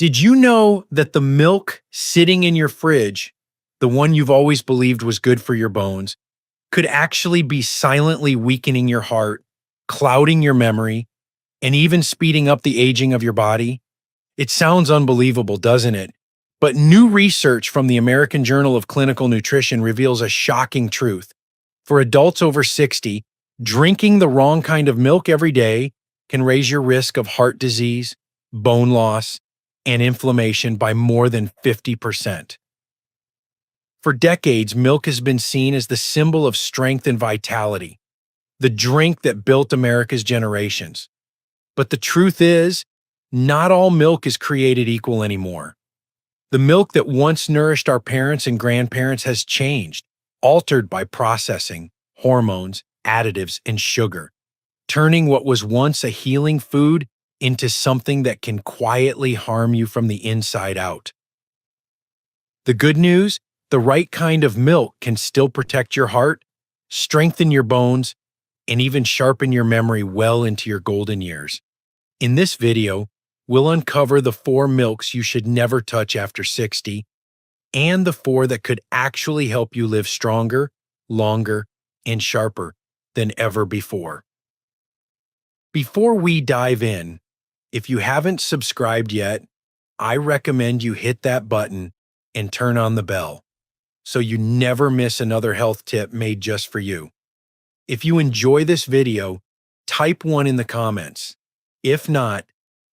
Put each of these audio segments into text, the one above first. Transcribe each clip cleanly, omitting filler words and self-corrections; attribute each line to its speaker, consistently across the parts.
Speaker 1: Did you know that the milk sitting in your fridge, the one you've always believed was good for your bones, could actually be silently weakening your heart, clouding your memory, and even speeding up the aging of your body? It sounds unbelievable, doesn't it? But new research from the American Journal of Clinical Nutrition reveals a shocking truth. For adults over 60, drinking the wrong kind of milk every day can raise your risk of heart disease, bone loss, and inflammation by more than 50%. For decades, milk has been seen as the symbol of strength and vitality, the drink that built America's generations. But the truth is, not all milk is created equal anymore. The milk that once nourished our parents and grandparents has changed, altered by processing, hormones, additives, and sugar, turning what was once a healing food into something that can quietly harm you from the inside out. The good news, the right kind of milk can still protect your heart, strengthen your bones, and even sharpen your memory well into your golden years. In this video, we'll uncover the 4 milks you should never touch after 60, and the 4 that could actually help you live stronger, longer, and sharper than ever before. Before we dive in, if you haven't subscribed yet, I recommend you hit that button and turn on the bell so you never miss another health tip made just for you. If you enjoy this video, type 1 in the comments. If not,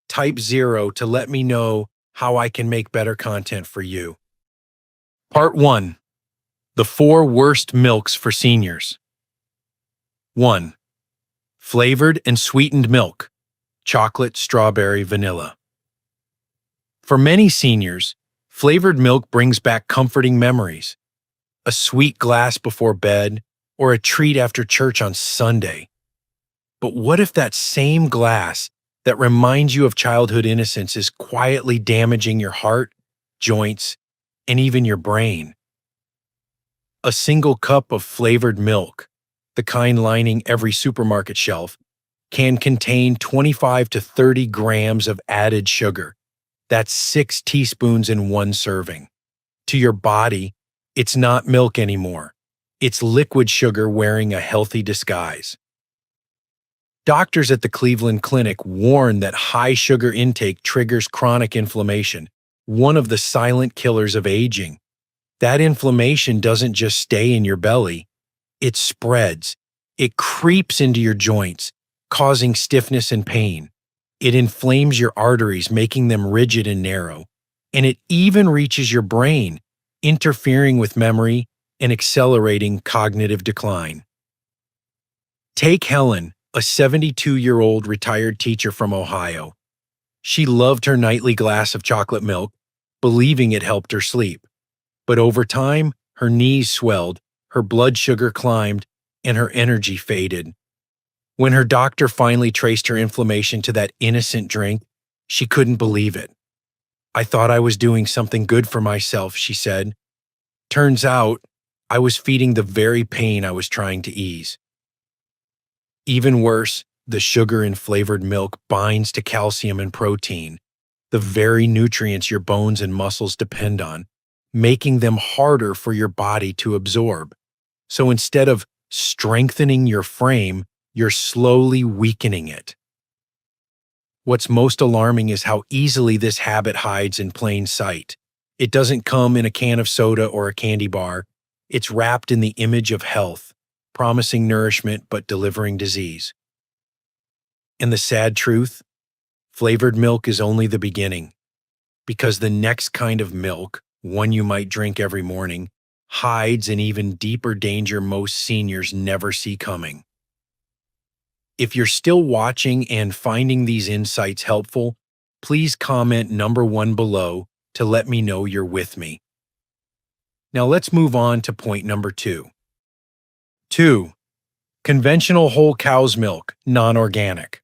Speaker 1: type 0 to let me know how I can make better content for you. Part 1. The 4 worst milks for seniors. 1. Flavored and sweetened milk. Chocolate, strawberry, vanilla. For many seniors, flavored milk brings back comforting memories. A sweet glass before bed, or a treat after church on Sunday. But what if that same glass that reminds you of childhood innocence is quietly damaging your heart, joints, and even your brain? A single cup of flavored milk, the kind lining every supermarket shelf, can contain 25 to 30 grams of added sugar. That's 6 teaspoons in one serving. To your body, it's not milk anymore. It's liquid sugar wearing a healthy disguise. Doctors at the Cleveland Clinic warn that high sugar intake triggers chronic inflammation, one of the silent killers of aging. That inflammation doesn't just stay in your belly, it spreads. It creeps into your joints, causing stiffness and pain. It inflames your arteries, making them rigid and narrow. And it even reaches your brain, interfering with memory and accelerating cognitive decline. Take Helen, a 72-year-old retired teacher from Ohio. She loved her nightly glass of chocolate milk, believing it helped her sleep. But over time, her knees swelled, her blood sugar climbed, and her energy faded. When her doctor finally traced her inflammation to that innocent drink, she couldn't believe it. "I thought I was doing something good for myself," she said. "Turns out, I was feeding the very pain I was trying to ease." Even worse, the sugar in flavored milk binds to calcium and protein, the very nutrients your bones and muscles depend on, making them harder for your body to absorb. So instead of strengthening your frame, you're slowly weakening it. What's most alarming is how easily this habit hides in plain sight. It doesn't come in a can of soda or a candy bar. It's wrapped in the image of health, promising nourishment but delivering disease. And the sad truth? Flavored milk is only the beginning, because the next kind of milk, one you might drink every morning, hides an even deeper danger most seniors never see coming. If you're still watching and finding these insights helpful, please comment number 1 below to let me know you're with me. Now let's move on to point number 2. 2. Conventional whole cow's milk, non-organic.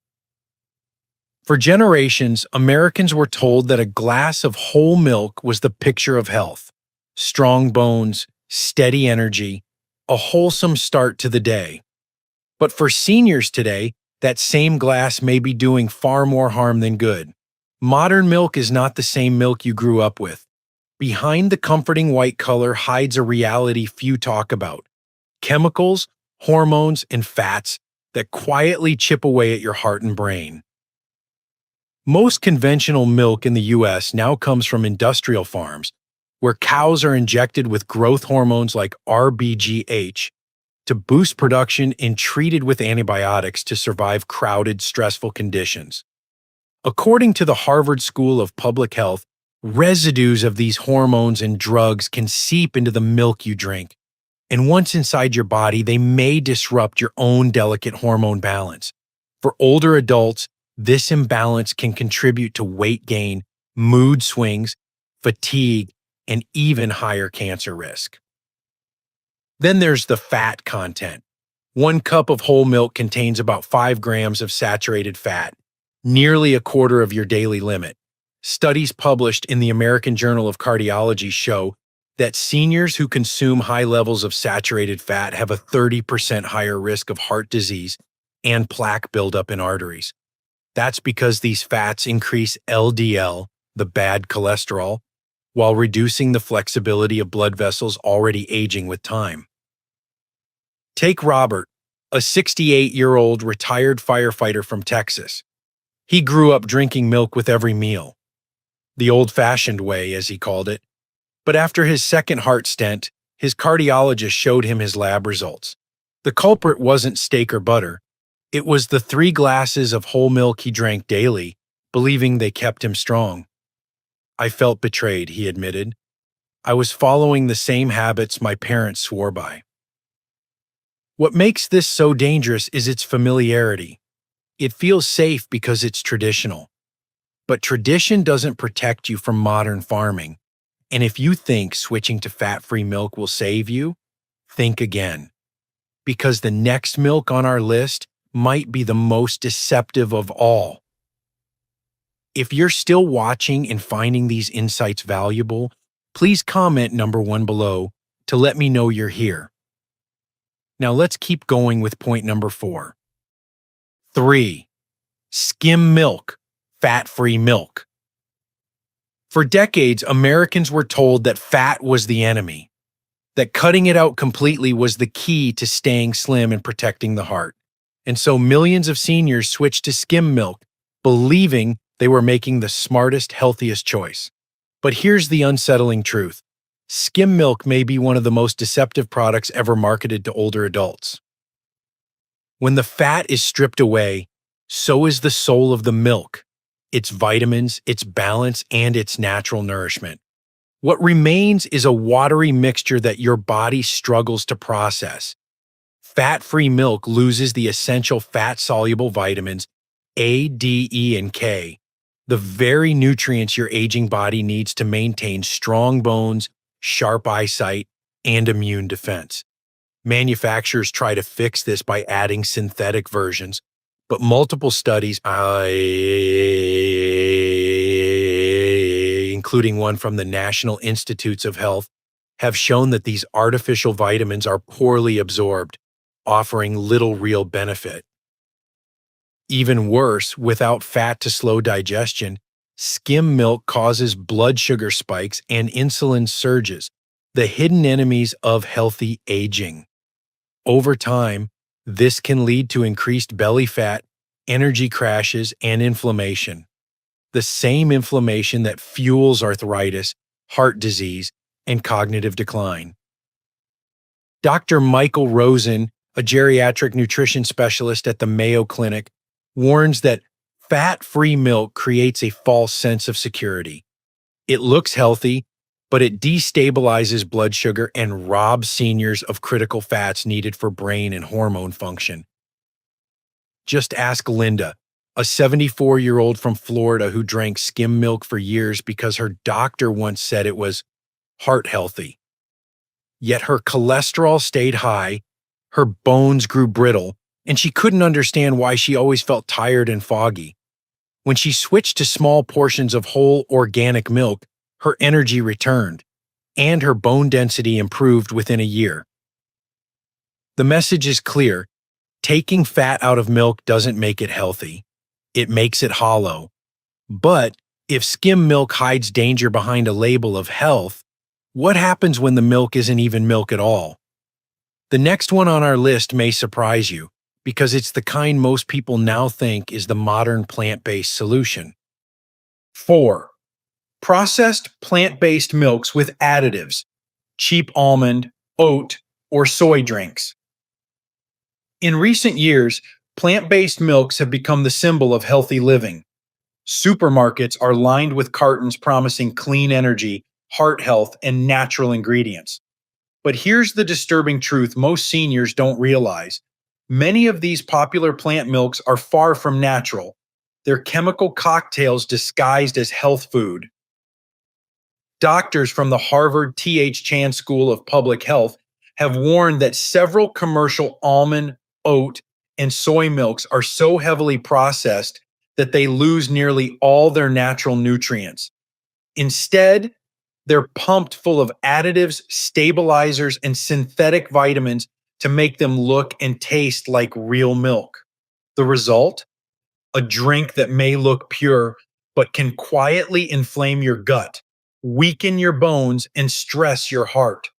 Speaker 1: For generations, Americans were told that a glass of whole milk was the picture of health. Strong bones, steady energy, a wholesome start to the day. But for seniors today, that same glass may be doing far more harm than good. Modern milk is not the same milk you grew up with. Behind the comforting white color hides a reality few talk about: chemicals, hormones, and fats that quietly chip away at your heart and brain. Most conventional milk in the US now comes from industrial farms, where cows are injected with growth hormones like RBGH to boost production and treated with antibiotics to survive crowded, stressful conditions. According to the Harvard School of Public Health, residues of these hormones and drugs can seep into the milk you drink, and once inside your body, they may disrupt your own delicate hormone balance. For older adults, this imbalance can contribute to weight gain, mood swings, fatigue, and even higher cancer risk. Then there's the fat content. 1 cup of whole milk contains about 5 grams of saturated fat, nearly a quarter of your daily limit. Studies published in the American Journal of Cardiology show that seniors who consume high levels of saturated fat have a 30% higher risk of heart disease and plaque buildup in arteries. That's because these fats increase LDL, the bad cholesterol, while reducing the flexibility of blood vessels already aging with time. Take Robert, a 68-year-old retired firefighter from Texas. He grew up drinking milk with every meal, the old-fashioned way, as he called it. But after his second heart stent, his cardiologist showed him his lab results. The culprit wasn't steak or butter. It was the 3 glasses of whole milk he drank daily, believing they kept him strong. I felt betrayed, he admitted. I was following the same habits my parents swore by. What makes this so dangerous is its familiarity. It feels safe because it's traditional. But tradition doesn't protect you from modern farming. And if you think switching to fat-free milk will save you, think again. Because the next milk on our list might be the most deceptive of all. If you're still watching and finding these insights valuable, please comment number 1 below to let me know you're here. Now let's keep going with point number 4. 3. Skim milk, fat-free milk. For decades, Americans were told that fat was the enemy, that cutting it out completely was the key to staying slim and protecting the heart. And so millions of seniors switched to skim milk, believing they were making the smartest, healthiest choice. But here's the unsettling truth. Skim milk may be one of the most deceptive products ever marketed to older adults. When the fat is stripped away, so is the soul of the milk, its vitamins, its balance, and its natural nourishment. What remains is a watery mixture that your body struggles to process. Fat-free milk loses the essential fat-soluble vitamins A, D, E, and K, the very nutrients your aging body needs to maintain strong bones, sharp eyesight, and immune defense. Manufacturers try to fix this by adding synthetic versions, but multiple studies, including one from the National Institutes of Health, have shown that these artificial vitamins are poorly absorbed, offering little real benefit. Even worse, without fat to slow digestion, skim milk causes blood sugar spikes and insulin surges, the hidden enemies of healthy aging. Over time, this can lead to increased belly fat, energy crashes, and inflammation. The same inflammation that fuels arthritis, heart disease, and cognitive decline. Dr. Michael Rosen, a geriatric nutrition specialist at the Mayo Clinic, warns that fat-free milk creates a false sense of security. It looks healthy, but it destabilizes blood sugar and robs seniors of critical fats needed for brain and hormone function. Just ask Linda, a 74-year-old from Florida who drank skim milk for years because her doctor once said it was heart healthy. Yet her cholesterol stayed high, her bones grew brittle, and she couldn't understand why she always felt tired and foggy. When she switched to small portions of whole organic milk, her energy returned, and her bone density improved within a year. The message is clear. Taking fat out of milk doesn't make it healthy. It makes it hollow. But If skim milk hides danger behind a label of health, what happens when the milk isn't even milk at all? The next one on our list may surprise you, because it's the kind most people now think is the modern plant-based solution. 4. Processed plant-based milks with additives, cheap almond, oat, or soy drinks. In recent years, plant-based milks have become the symbol of healthy living. Supermarkets are lined with cartons promising clean energy, heart health, and natural ingredients. But here's the disturbing truth most seniors don't realize. Many of these popular plant milks are far from natural. They're chemical cocktails disguised as health food. Doctors from the Harvard T.H. Chan School of Public Health have warned that several commercial almond, oat, and soy milks are so heavily processed that they lose nearly all their natural nutrients. Instead, they're pumped full of additives, stabilizers, and synthetic vitamins to make them look and taste like real milk. The result? A drink that may look pure, but can quietly inflame your gut, weaken your bones, and stress your heart.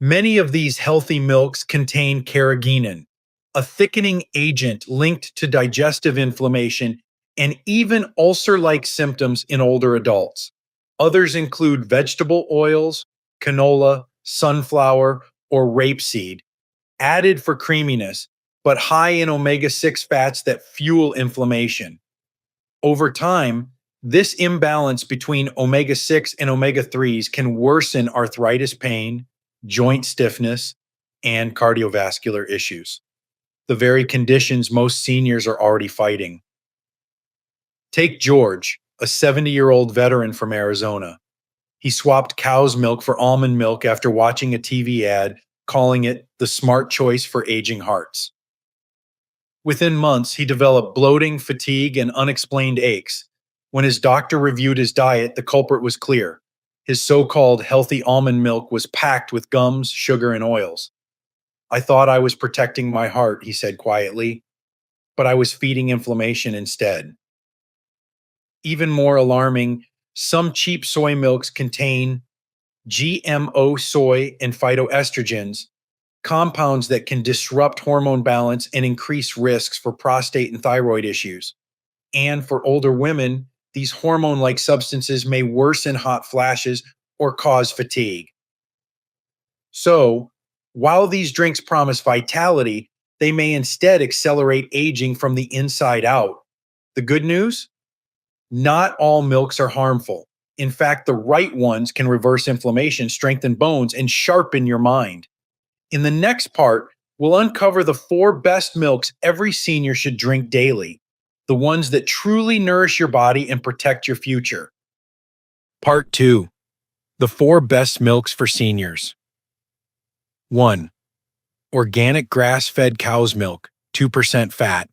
Speaker 1: Many of these healthy milks contain carrageenan, a thickening agent linked to digestive inflammation and even ulcer-like symptoms in older adults. Others include vegetable oils, canola, sunflower, or rapeseed, added for creaminess, but high in omega-6 fats that fuel inflammation. Over time, this imbalance between omega-6 and omega-3s can worsen arthritis pain, joint stiffness, and cardiovascular issues, the very conditions most seniors are already fighting. Take George, a 70-year-old veteran from Arizona. He swapped cow's milk for almond milk after watching a TV ad calling it the smart choice for aging hearts. Within months, he developed bloating, fatigue, and unexplained aches. When his doctor reviewed his diet, the culprit was clear. His so-called healthy almond milk was packed with gums, sugar, and oils. "I thought I was protecting my heart," he said quietly, "but I was feeding inflammation instead." Even more alarming, some cheap soy milks contain GMO soy and phytoestrogens, compounds that can disrupt hormone balance and increase risks for prostate and thyroid issues. And for older women, these hormone-like substances may worsen hot flashes or cause fatigue. So, while these drinks promise vitality, they may instead accelerate aging from the inside out. The good news? Not all milks are harmful. In fact, the right ones can reverse inflammation, strengthen bones, and sharpen your mind. In the next part, we'll uncover the 4 best milks every senior should drink daily, the ones that truly nourish your body and protect your future. Part 2. The 4 best milks for seniors. 1. Organic grass-fed cow's milk, 2% fat.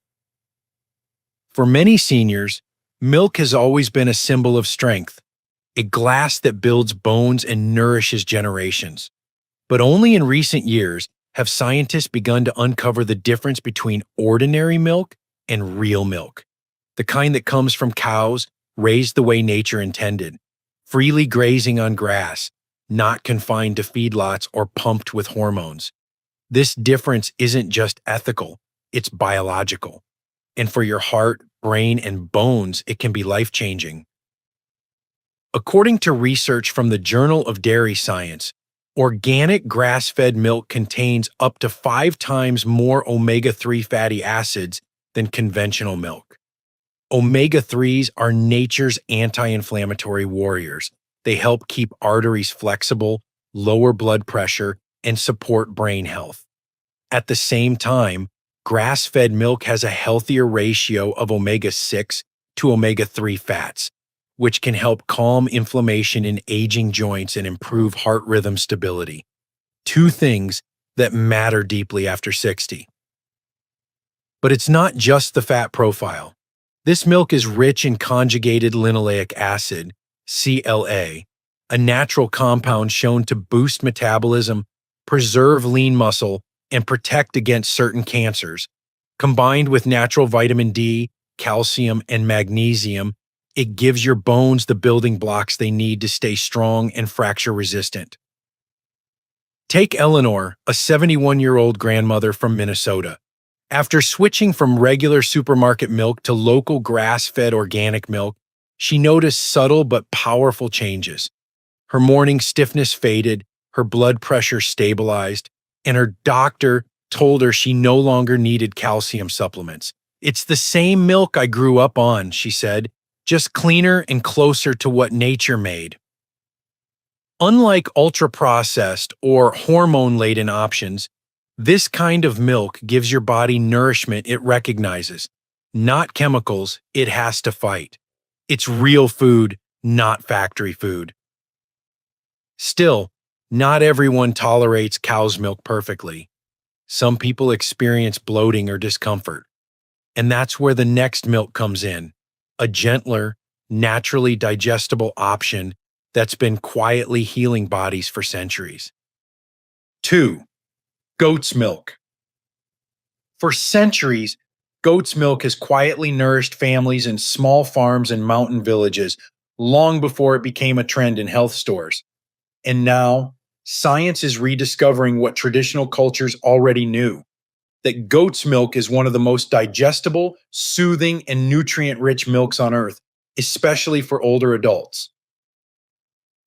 Speaker 1: For many seniors, milk has always been a symbol of strength, a glass that builds bones and nourishes generations. But only in recent years have scientists begun to uncover the difference between ordinary milk and real milk, the kind that comes from cows raised the way nature intended, freely grazing on grass, not confined to feedlots or pumped with hormones. This difference isn't just ethical, it's biological. And for your heart, brain, and bones, it can be life-changing. According to research from the Journal of Dairy Science, organic grass-fed milk contains up to 5 times more omega-3 fatty acids than conventional milk. Omega-3s are nature's anti-inflammatory warriors. They help keep arteries flexible, lower blood pressure, and support brain health. At the same time, grass-fed milk has a healthier ratio of omega-6 to omega-3 fats, which can help calm inflammation in aging joints and improve heart rhythm stability. 2 things that matter deeply after 60. But it's not just the fat profile. This milk is rich in conjugated linoleic acid, CLA, a natural compound shown to boost metabolism, preserve lean muscle, and protect against certain cancers. Combined with natural vitamin D, calcium, and magnesium, It gives your bones the building blocks they need to stay strong and fracture resistant. Take Eleanor, a 71-year-old grandmother from Minnesota. After switching from regular supermarket milk to local grass-fed organic milk, she noticed subtle but powerful changes. Her morning stiffness faded, her blood pressure stabilized, and her doctor told her she no longer needed calcium supplements. "It's the same milk I grew up on," she said, "just cleaner and closer to what nature made." Unlike ultra-processed or hormone-laden options, this kind of milk gives your body nourishment it recognizes, not chemicals it has to fight. It's real food, not factory food. Still, not everyone tolerates cow's milk perfectly. Some people experience bloating or discomfort, and that's where the next milk comes in, a gentler, naturally digestible option that's been quietly healing bodies for centuries. 2. Goat's milk. For centuries, goat's milk has quietly nourished families in small farms and mountain villages long before it became a trend in health stores. And now, science is rediscovering what traditional cultures already knew, that goat's milk is one of the most digestible, soothing, and nutrient-rich milks on earth, especially for older adults.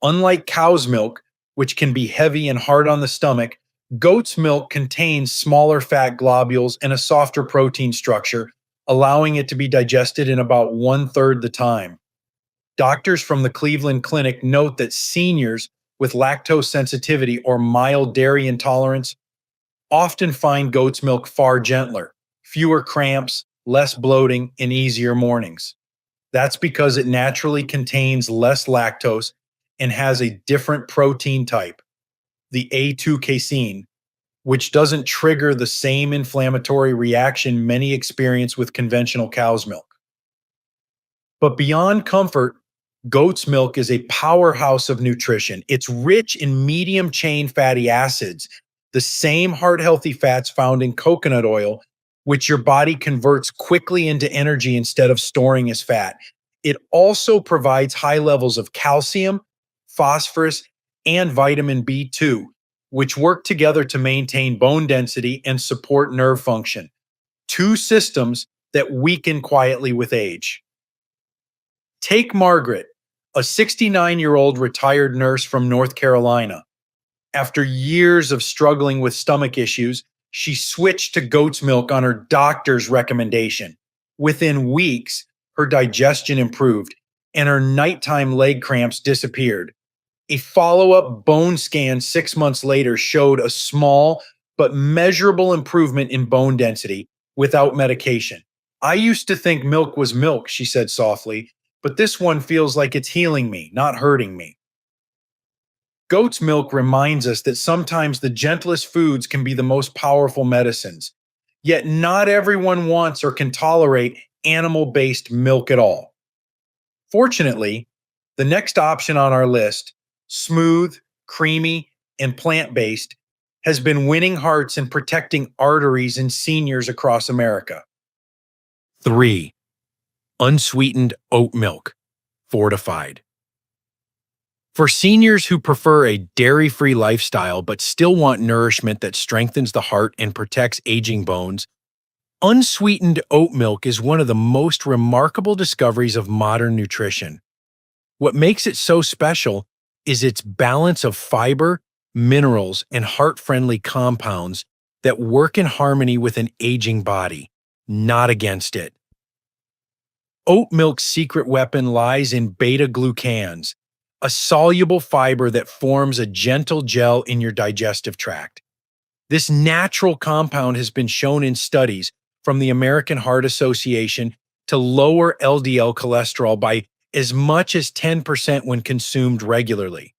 Speaker 1: Unlike cow's milk, which can be heavy and hard on the stomach, goat's milk contains smaller fat globules and a softer protein structure, allowing it to be digested in about one-third the time. Doctors from the Cleveland Clinic note that seniors with lactose sensitivity or mild dairy intolerance often find goat's milk far gentler, fewer cramps, less bloating, and easier mornings. That's because it naturally contains less lactose and has a different protein type, the A2 casein, which doesn't trigger the same inflammatory reaction many experience with conventional cow's milk. But beyond comfort, goat's milk is a powerhouse of nutrition. It's rich in medium-chain fatty acids, the same heart-healthy fats found in coconut oil, which your body converts quickly into energy instead of storing as fat. It also provides high levels of calcium, phosphorus, and vitamin B2, which work together to maintain bone density and support nerve function, two systems that weaken quietly with age. Take Margaret, a 69-year-old retired nurse from North Carolina. After years of struggling with stomach issues, she switched to goat's milk on her doctor's recommendation. Within weeks, her digestion improved and her nighttime leg cramps disappeared. A follow-up bone scan 6 months later showed a small but measurable improvement in bone density without medication. "I used to think milk was milk," she said softly, "but this one feels like it's healing me, not hurting me." Goat's milk reminds us that sometimes the gentlest foods can be the most powerful medicines. Yet not everyone wants or can tolerate animal-based milk at all. Fortunately, the next option on our list, smooth, creamy, and plant-based, has been winning hearts and protecting arteries in seniors across America. 3. Unsweetened oat milk, fortified. For seniors who prefer a dairy-free lifestyle but still want nourishment that strengthens the heart and protects aging bones, unsweetened oat milk is one of the most remarkable discoveries of modern nutrition. What makes it so special is its balance of fiber, minerals, and heart-friendly compounds that work in harmony with an aging body, not against it. Oat milk's secret weapon lies in beta-glucans, a soluble fiber that forms a gentle gel in your digestive tract. This natural compound has been shown in studies from the American Heart Association to lower LDL cholesterol by as much as 10% when consumed regularly.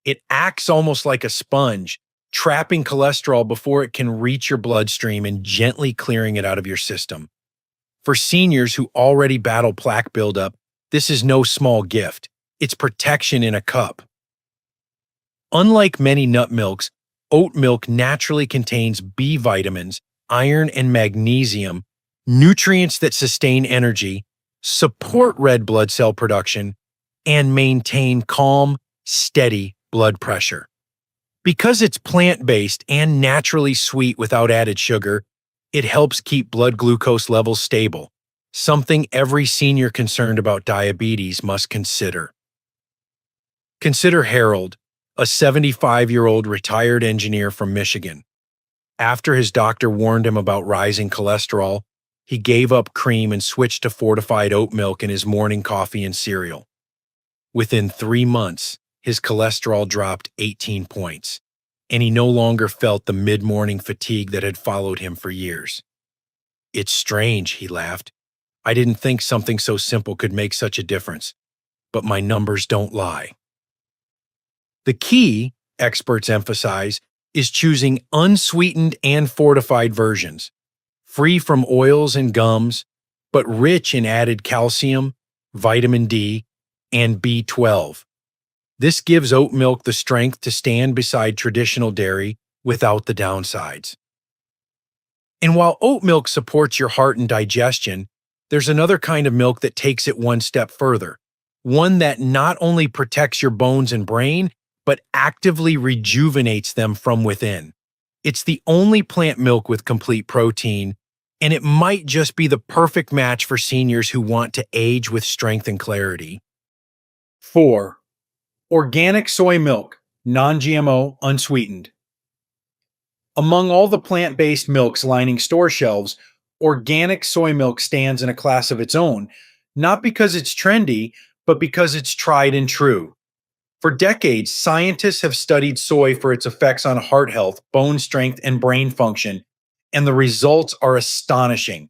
Speaker 1: It acts almost like a sponge, trapping cholesterol before it can reach your bloodstream and gently clearing it out of your system. For seniors who already battle plaque buildup, this is no small gift. It's protection in a cup. Unlike many nut milks, oat milk naturally contains B vitamins, iron, and magnesium, nutrients that sustain energy support red blood cell production, and maintain calm, steady blood pressure. Because it's plant-based and naturally sweet without added sugar, it helps keep blood glucose levels stable, something every senior concerned about diabetes must consider. Consider Harold, a 75-year-old retired engineer from Michigan. After his doctor warned him about rising cholesterol, he gave up cream and switched to fortified oat milk in his morning coffee and cereal. Within 3 months, his cholesterol dropped 18 points, and he no longer felt the mid-morning fatigue that had followed him for years. "It's strange," he laughed. "I didn't think something so simple could make such a difference, but my numbers don't lie." The key, experts emphasize, is choosing unsweetened and fortified versions, free from oils and gums, but rich in added calcium, vitamin D, and B12. This gives oat milk the strength to stand beside traditional dairy without the downsides. And while oat milk supports your heart and digestion, there's another kind of milk that takes it one step further, one that not only protects your bones and brain, but actively rejuvenates them from within. It's the only plant milk with complete protein, and it might just be the perfect match for seniors who want to age with strength and clarity. 4. Organic soy milk, non-GMO, unsweetened. Among all the plant-based milks lining store shelves, organic soy milk stands in a class of its own, not because it's trendy, but because it's tried and true. For decades, scientists have studied soy for its effects on heart health, bone strength, and brain function, and the results are astonishing.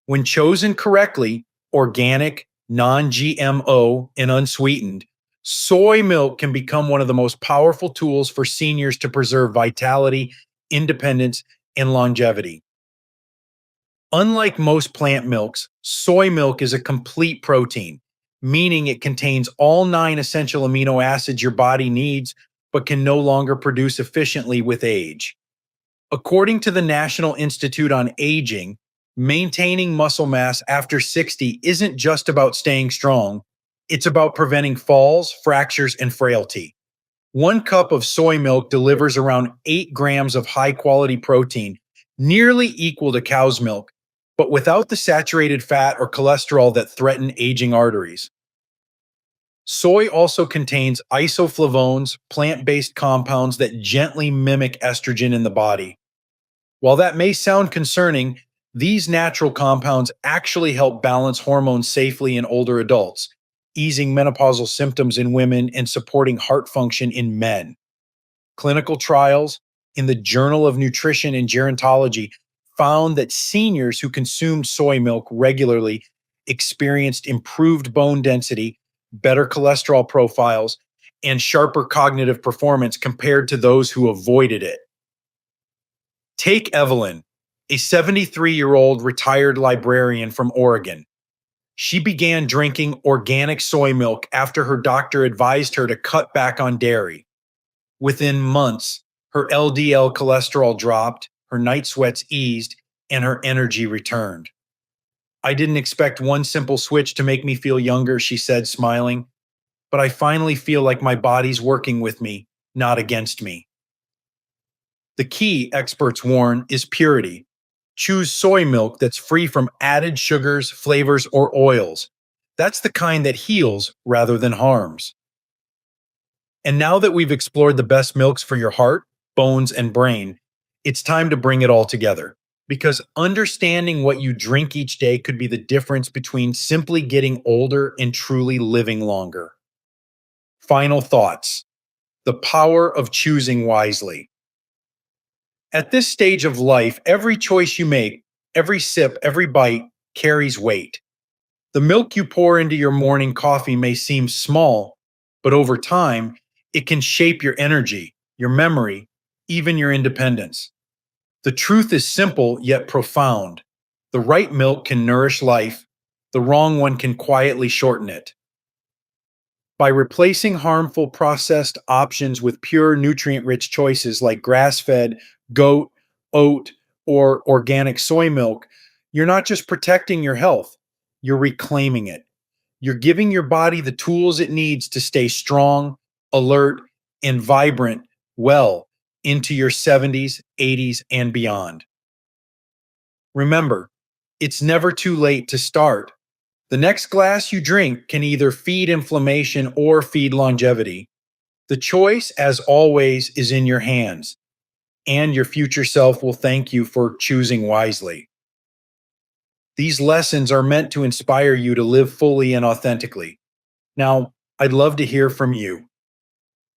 Speaker 1: When chosen correctly, organic, non-GMO, and unsweetened, soy milk can become one of the most powerful tools for seniors to preserve vitality, independence, and longevity. Unlike most plant milks, soy milk is a complete protein, meaning it contains all 9 essential amino acids your body needs but can no longer produce efficiently with age. According to the National Institute on Aging, maintaining muscle mass after 60 isn't just about staying strong, it's about preventing falls, fractures, and frailty. 1 cup of soy milk delivers around 8 grams of high-quality protein, nearly equal to cow's milk, but without the saturated fat or cholesterol that threaten aging arteries. Soy also contains isoflavones, plant-based compounds that gently mimic estrogen in the body. While that may sound concerning, these natural compounds actually help balance hormones safely in older adults, easing menopausal symptoms in women and supporting heart function in men. Clinical trials in the Journal of Nutrition and Gerontology found that seniors who consumed soy milk regularly experienced improved bone density, better cholesterol profiles, and sharper cognitive performance compared to those who avoided it. Take Evelyn, a 73-year-old retired librarian from Oregon. She began drinking organic soy milk after her doctor advised her to cut back on dairy. Within months, her LDL cholesterol dropped, her night sweats eased, and her energy returned. "I didn't expect one simple switch to make me feel younger," she said, smiling, "but I finally feel like my body's working with me, not against me." The key, experts warn, is purity. Choose soy milk that's free from added sugars, flavors, or oils. That's the kind that heals rather than harms. And now that we've explored the best milks for your heart, bones, and brain, it's time to bring it all together. Because understanding what you drink each day could be the difference between simply getting older and truly living longer. Final thoughts. The power of choosing wisely. At this stage of life, every choice you make, every sip, every bite carries weight. The milk you pour into your morning coffee may seem small, but over time, it can shape your energy, your memory, even your independence. The truth is simple yet profound. The right milk can nourish life, the wrong one can quietly shorten it. By replacing harmful processed options with pure nutrient-rich choices like grass-fed, goat, oat, or organic soy milk, you're not just protecting your health, you're reclaiming it. You're giving your body the tools it needs to stay strong, alert, and vibrant well into your 70s, 80s, and beyond. Remember, it's never too late to start. The next glass you drink can either feed inflammation or feed longevity. The choice, as always, is in your hands, and your future self will thank you for choosing wisely. These lessons are meant to inspire you to live fully and authentically. Now, I'd love to hear from you.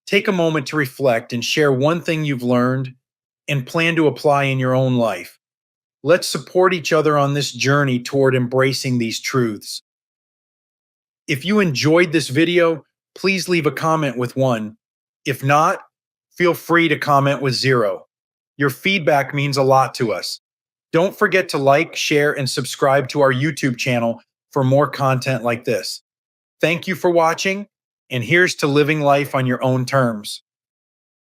Speaker 1: Take a moment to reflect and share one thing you've learned and plan to apply in your own life. Let's support each other on this journey toward embracing these truths. If you enjoyed this video, please leave a comment with 1. If not, feel free to comment with 0. Your feedback means a lot to us. Don't forget to like, share, and subscribe to our YouTube channel for more content like this. Thank you for watching, and here's to living life on your own terms.